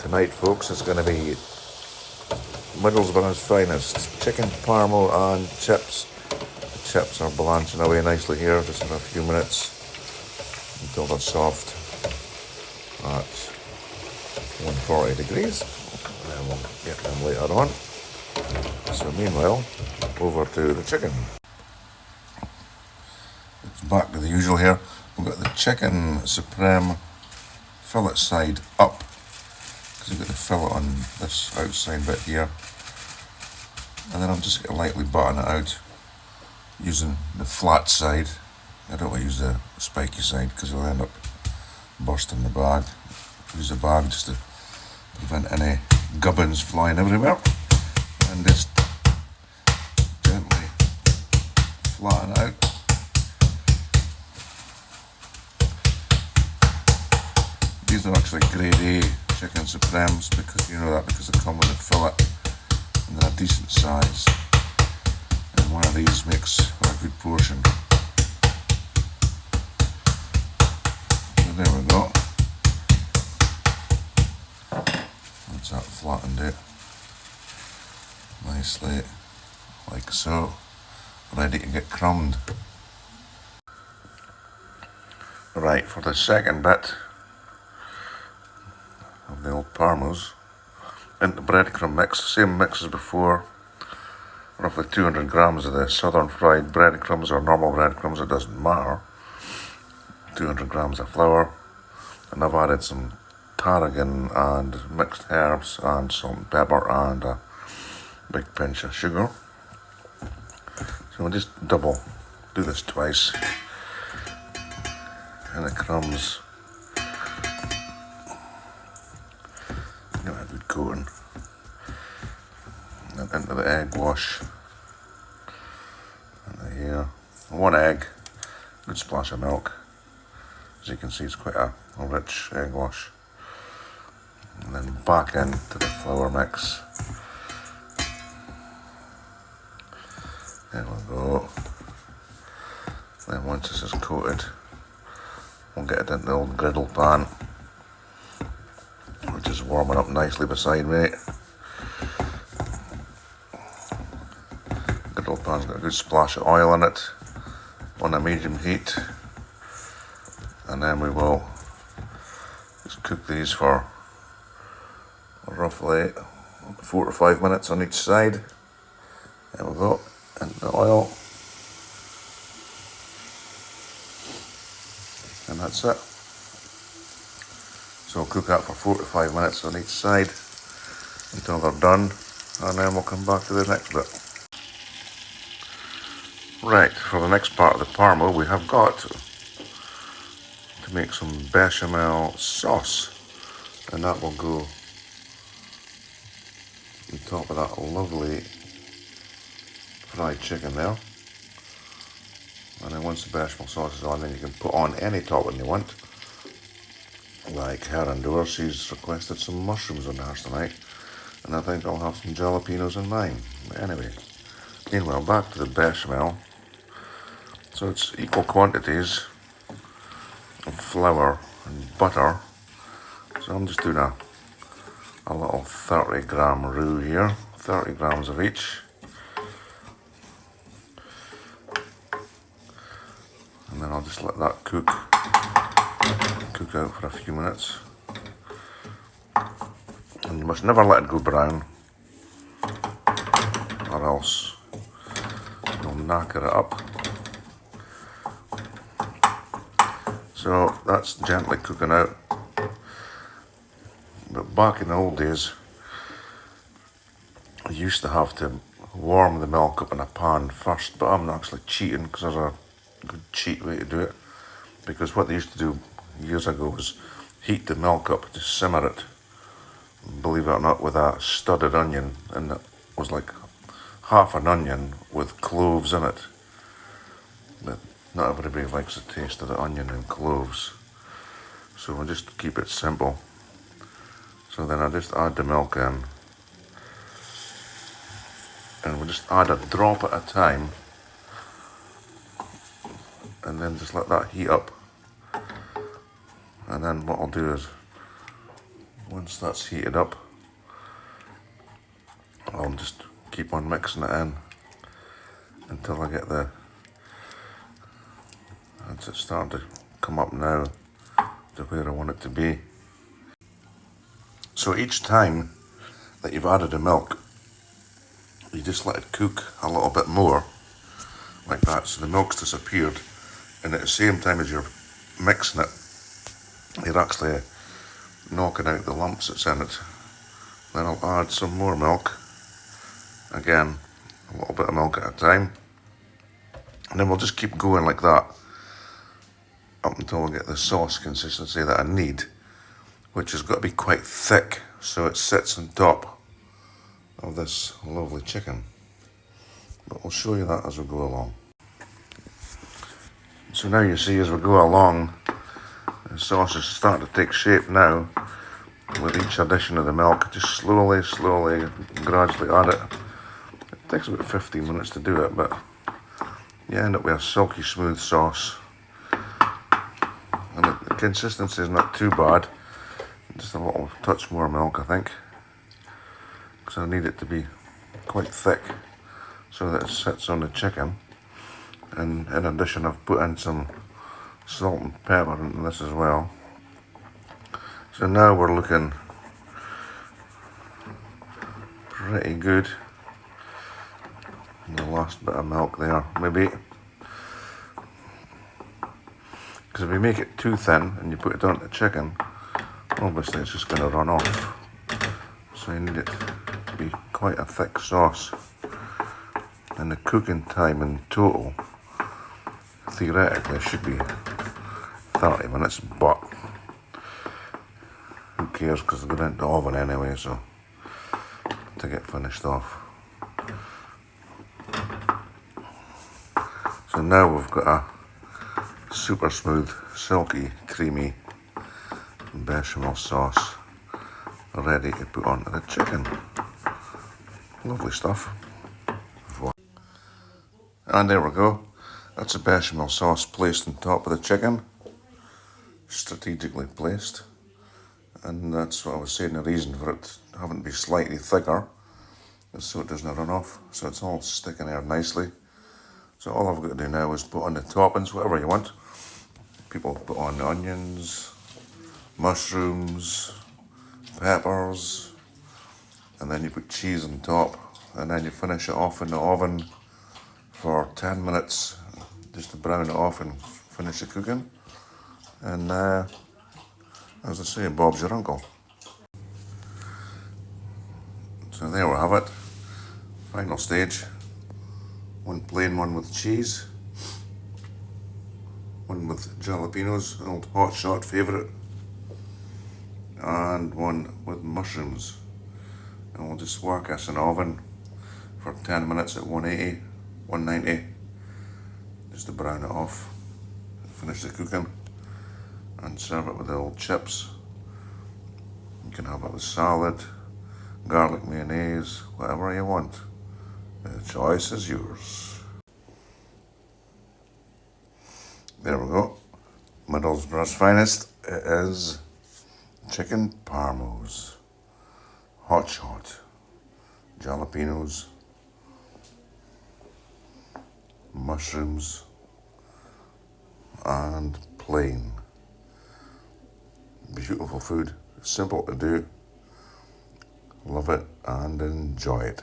Tonight, folks, it's going to be Middlesbrough's finest chicken Parmo and chips. The chips are blanching away nicely here, just in a few minutes until they're soft at 140 degrees. And then we'll get them later on. So meanwhile, over to the chicken. It's back to the usual here. We've got the chicken supreme fillet side up, because you've got the fillet on this outside bit here, and then I'm just going to lightly button it out using the flat side. I don't want to use the spiky side because it'll end up bursting the bag. Use the bag just to prevent any gubbins flying everywhere, and just gently flatten it out. These are actually grade A chicken supremes because they come with a fillet and they're a decent size, and one of these makes for a good portion. So there we go. That's that flattened it nicely, like so, ready to get crumbed. Right, for the second bit of the old Parmos, into breadcrumb mix, same mix as before, roughly 200 grams of the southern fried breadcrumbs or normal breadcrumbs, it doesn't matter, 200 grams of flour, and I've added some tarragon and mixed herbs and salt and pepper and a big pinch of sugar. So we'll just do this twice, and the crumbs. Give it a good coating. And into the egg wash. Into here. One egg, good splash of milk. As you can see, it's quite a rich egg wash. And then back into the flour mix. There we go. Then once this is coated, we'll get it into the old griddle pan, which is warming up nicely beside me. Griddle pan's got a good splash of oil in it on a medium heat, and then we will just cook these for roughly 4 to 5 minutes on each side. There we go, into the oil, and that's it. So we'll cook that for 4 to 5 minutes on each side until they're done, and then we'll come back to the next bit. Right, for the next part of the Parmo, we have got to make some bechamel sauce, and that will go on top of that lovely fried chicken there. And then once the bechamel sauce is on, then you can put on any topping you want. Like Herondor, she's requested some mushrooms on hers tonight, and I think I'll have some jalapenos in mine. But anyway, meanwhile, back to the bechamel. So it's equal quantities of flour and butter. So I'm just doing a little 30 gram roux here, 30 grams of each. And then I'll just let that cook out for a few minutes. And you must never let it go brown, or else you'll knacker it up. So that's gently cooking out. But back in the old days, I used to have to warm the milk up in a pan first, but I'm actually cheating because there's a good cheat way to do it. Because what they used to do years ago was heat the milk up to simmer it, believe it or not, with a studded onion, and it was like half an onion with cloves in it. But not everybody likes the taste of the onion and cloves, so we'll just keep it simple. So then I just add the milk in, and we'll just add a drop at a time, and then just let that heat up. And then what I'll do is Once that's heated up, I'll just keep on mixing it in until I get it's starting to come up now to where I want it to be. So each time that you've added the milk, you just let it cook a little bit more, like that, so the milk's disappeared, and at the same time as you're mixing it, you're actually knocking out the lumps that's in it. Then I'll add some more milk, again, a little bit of milk at a time, and then we'll just keep going like that up until I get the sauce consistency that I need, which has got to be quite thick so it sits on top of this lovely chicken. But we'll show you that as we go along. So now you see as we go along, the sauce is starting to take shape now with each addition of the milk. Just slowly, gradually add it. It takes about 15 minutes to do it, but you end up with a silky smooth sauce. And the consistency is not too bad. Just a little touch more milk, I think, because I need it to be quite thick so that it sits on the chicken. And in addition, I've put in some salt and pepper into this as well. So now we're looking pretty good. And the last bit of milk there, maybe. Because if you make it too thin and you put it on the chicken, obviously it's just going to run off. So you need it to be quite a thick sauce. And the cooking time in total, theoretically, should be 30 minutes, but who cares, because it's going into the oven anyway, so to get finished off. So now we've got a super smooth, silky, creamy bechamel sauce ready to put onto the chicken. Lovely stuff. And there we go. That's a bechamel sauce placed on top of the chicken, strategically placed. And that's what I was saying, the reason for it having to be slightly thicker is so it doesn't run off. So it's all sticking there nicely. So all I've got to do now is put on the toppings, whatever you want. People put on onions, mushrooms, peppers, and then you put cheese on top, and then you finish it off in the oven for 10 minutes just to brown it off and finish the cooking. And as I say, Bob's your uncle. So there we have it. Final stage. One plain one with cheese, one with jalapenos, an old hot shot favourite, and one with mushrooms. And we'll just work this in the oven for 10 minutes at 180, 190, just to brown it off, finish the cooking, and serve it with the old chips. You can have it with salad, garlic mayonnaise, whatever you want. The choice is yours. There we go. Middlesbrough's finest. It is chicken Parmos. Hot shot. Jalapenos. Mushrooms. And plain. Beautiful food. Simple to do. Love it and enjoy it.